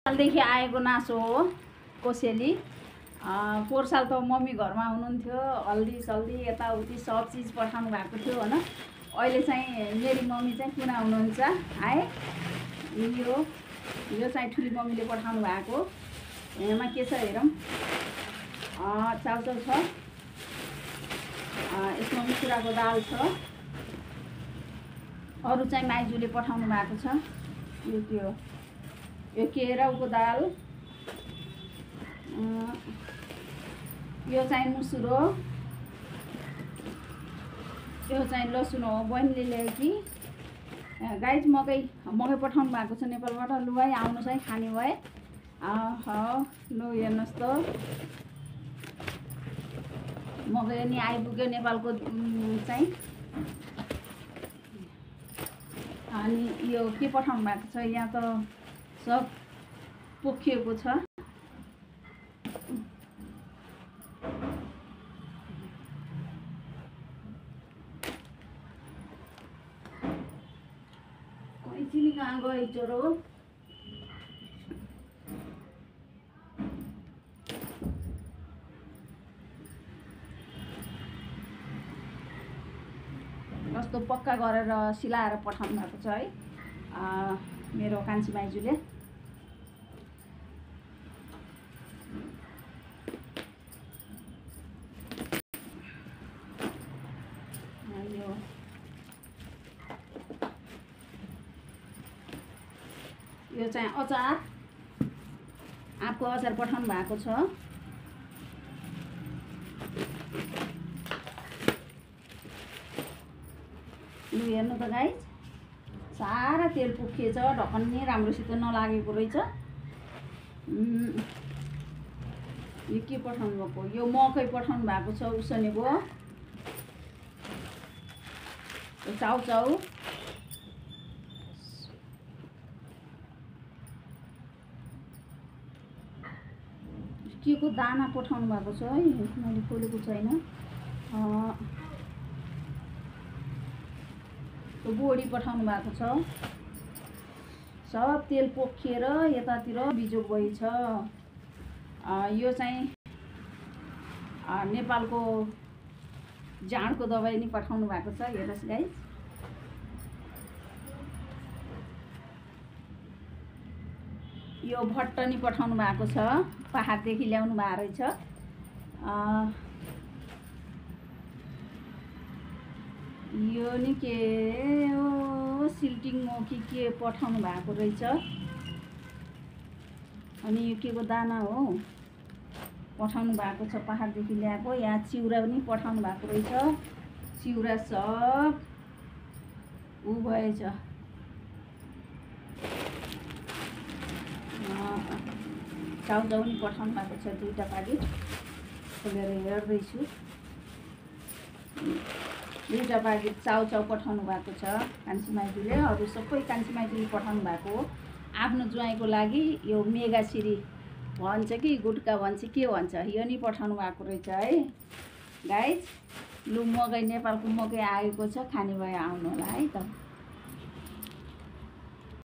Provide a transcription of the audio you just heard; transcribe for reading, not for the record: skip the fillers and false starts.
सालदेखि आएको नासो हो कोसेली। पोहोर साल त मम्मी घरमा हुनुहुन्थ्यो, हल्दी सल्दी यताउति सब चिज पठाउनु भएको थियो होइन। अहिले चाहिँ मेरी मम्मी चाहिँ पुना हुनुहुन्छ है। यो चाहिँ ठुली मम्मीले पठाउनु भएको। यहाँ के छ हेरौँ। चाउचाउ छ, यसमा मुसुराको दाल छ, अरू चाहिँ माइजूले पठाउनु भएको छ। यो के हो? यो केराउको दाल, यो चाहिँ मुसुर हो, यो चाहिँ लसुन हो। बहिनीले ल्याएकी गाइज मकै पठाउनु भएको छ नेपालबाट। लु है आउनुहोस् है खाने भए। लु हेर्नुहोस् त, मकै नि आइपुग्यो नेपालको चाहिँ। अनि यो के पठाउनु भएको छ? यहाँ त सब पोखिएको छ। कैँची कहाँ गयो चोरो? कस्तो पक्का गरेर सिलाएर पठाउनु भएको छ है मेरो कान्छी माइजूले। यो चाहिँ अचार, आँपको अचार पठाउनु भएको छ। लु हेर्नु त गाइज, सारा तेल पोखिएछ, ढक्कन नि राम्रोसित नलागेको रहेछ। यो के पठाउनु भएको? यो मकै पठाउनु भएको छ उसिनेको। यो चाउचाउ, के को दाना पठाउनु भएको छ है, मैले खोलेको छैन। बोडी पठाउनु भएको छ। सब तेल पोखिएर यतातिर बिजोग भएछ। यो चाहिँ नेपालको जाँडको दबाई नि पठाउनु भएको छ। हेर्नुहोस् गाइज, यो भट्ट नि पठाउनु भएको छ, पहाडदेखि ल्याउनु भएको रहेछ। यो नि के हो, सिल्टिङ हो कि के पठाउनु भएको रहेछ। अनि यो के को दाना हो पठाउनु भएको छ, पहाडदेखि ल्याएको। यहाँ चिउरा पनि पठाउनु भएको रहेछ। चिउरा सब उ भएछ। चाउचाउ पनि पठाउनु भएको छ, 2टा प्याकेट खोलेर हेर्दैछु। 2टा प्याकेट चाउचाउ पठाउनु भएको छ कान्छी माइजूले। अरू सबै कान्छी माइजूले पठाउनु भएको हो। आफ्नो ज्वाइँको लागि यो मेगासिरी भन्छ कि गुटका भन्छ के भन्छ, यो नि पठाउनु भएको रहेछ है गाइज। लु मकै, नेपालको मकै आएको छ, खाने भए आउनु होला है त।